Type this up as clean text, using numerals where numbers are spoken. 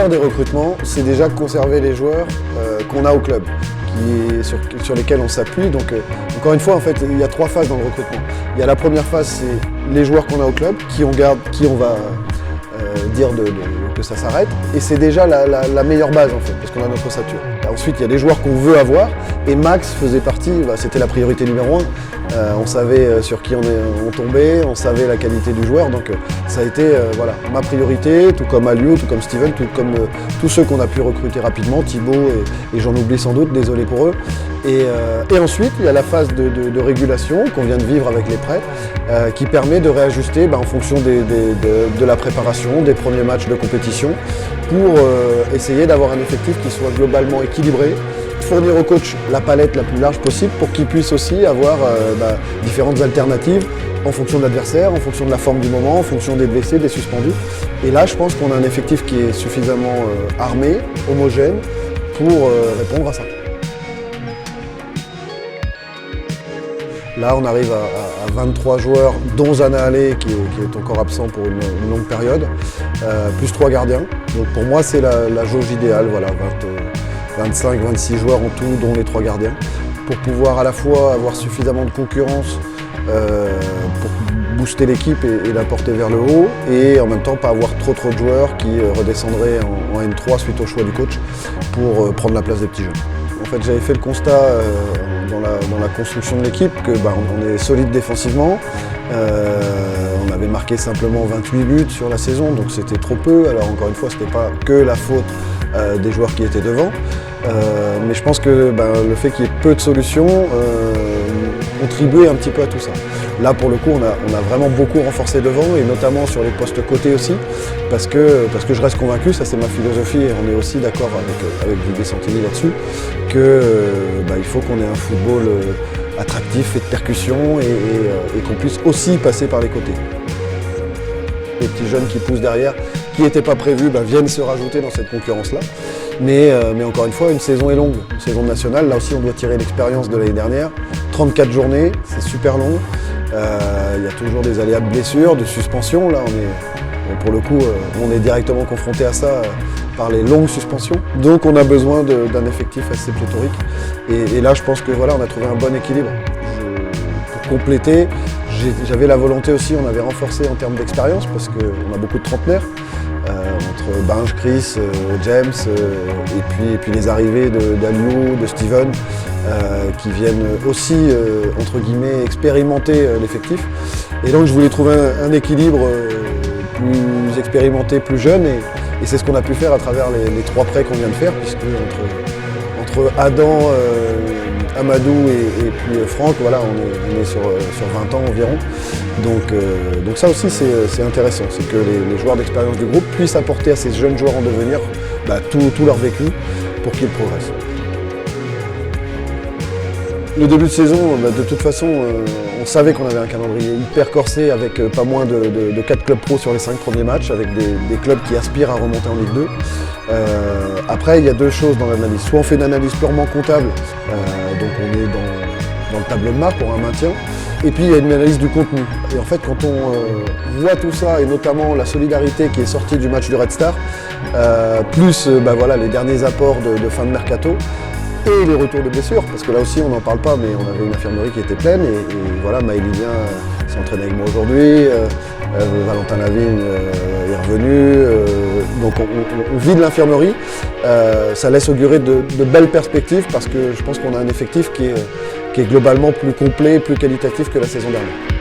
des recrutements, c'est déjà conserver les joueurs qu'on a au club, sur lesquels on s'appuie. Donc, encore une fois, en fait, il y a 3 phases dans le recrutement. Il y a la première phase, c'est les joueurs qu'on a au club, qui on va dire que ça s'arrête. Et c'est déjà la meilleure base, en fait, parce qu'on a notre ossature. Ensuite, il y a des joueurs qu'on veut avoir. Et Max faisait partie, c'était la priorité numéro 1. On savait sur qui on tombait, on savait la qualité du joueur. Donc ça a été ma priorité, tout comme Aliou, tout comme Steven, tout comme tous ceux qu'on a pu recruter rapidement, Thibaut et j'en oublie sans doute, désolé pour eux. Et ensuite, il y a la phase de régulation qu'on vient de vivre avec les prêts, qui permet de réajuster en fonction de la préparation, des premiers matchs de compétition, pour essayer d'avoir un effectif qui soit globalement équilibré, fournir au coach la palette la plus large possible pour qu'il puisse aussi avoir différentes alternatives en fonction de l'adversaire, en fonction de la forme du moment, en fonction des blessés, des suspendus. Et là, je pense qu'on a un effectif qui est suffisamment armé, homogène, pour répondre à ça. Là, on arrive à 23 joueurs, dont Zana Allé, qui est encore absent pour une longue période, plus 3 gardiens. Donc pour moi, c'est la jauge idéale, 25-26 joueurs en tout, dont les 3 gardiens, pour pouvoir à la fois avoir suffisamment de concurrence pour booster l'équipe et la porter vers le haut, et en même temps pas avoir trop de joueurs qui redescendraient en N3 suite au choix du coach pour prendre la place des petits jeunes. En fait, j'avais fait le constat dans la construction de l'équipe que on est solide défensivement. On avait marqué simplement 28 buts sur la saison, donc c'était trop peu. Alors encore une fois, ce n'était pas que la faute des joueurs qui étaient devant. Mais je pense que le fait qu'il y ait peu de solutions contribuait un petit peu à tout ça. Là, pour le coup, on a vraiment beaucoup renforcé devant, et notamment sur les postes côtés aussi, parce que je reste convaincu, ça c'est ma philosophie, et on est aussi d'accord avec Didier Santini là-dessus, qu'il faut qu'on ait un football attractif, fait de percussion, et qu'on puisse aussi passer par les côtés. Les petits jeunes qui poussent derrière, qui n'étaient pas prévus, viennent se rajouter dans cette concurrence-là. Mais encore une fois, une saison est longue, une saison nationale. Là aussi, on doit tirer l'expérience de l'année dernière. 34 journées, c'est super long. Il y a toujours des aléas de blessures, de suspensions. Là, pour le coup, on est directement confronté à ça par les longues suspensions. Donc, on a besoin d'un effectif assez pléthorique. Et là, je pense que on a trouvé un bon équilibre. Pour compléter, j'avais la volonté aussi, on avait renforcé en termes d'expérience, parce qu'on a beaucoup de trentenaires. Entre Binge, Chris, James, et puis les arrivées d'Aliou, de Steven, qui viennent aussi, entre guillemets, expérimenter l'effectif. Et donc je voulais trouver un équilibre plus expérimenté, plus jeune, et c'est ce qu'on a pu faire à travers les 3 prêts qu'on vient de faire, puisque entre Adam, Amadou et puis Franck, on est sur 20 ans environ. Donc ça aussi c'est intéressant, c'est que les joueurs d'expérience du groupe puissent apporter à ces jeunes joueurs en devenir tout leur vécu pour qu'ils progressent. Le début de saison, de toute façon, on savait qu'on avait un calendrier hyper corsé avec pas moins de 4 clubs pro sur les 5 premiers matchs, avec des clubs qui aspirent à remonter en Ligue 2. Après, il y a 2 choses dans l'analyse. Soit on fait une analyse purement comptable, donc on est dans le tableau de marque pour un maintien, et puis il y a une analyse du contenu. Et en fait, quand on voit tout ça, et notamment la solidarité qui est sortie du match du Red Star, plus les derniers apports de fin de mercato, et les retours de blessures, parce que là aussi on n'en parle pas, mais on avait une infirmerie qui était pleine, et Maëlynien s'est entraîné avec moi aujourd'hui, Valentin Lavigne est revenu, donc on vide l'infirmerie, ça laisse augurer de belles perspectives, parce que je pense qu'on a un effectif qui est globalement plus complet, plus qualitatif que la saison dernière.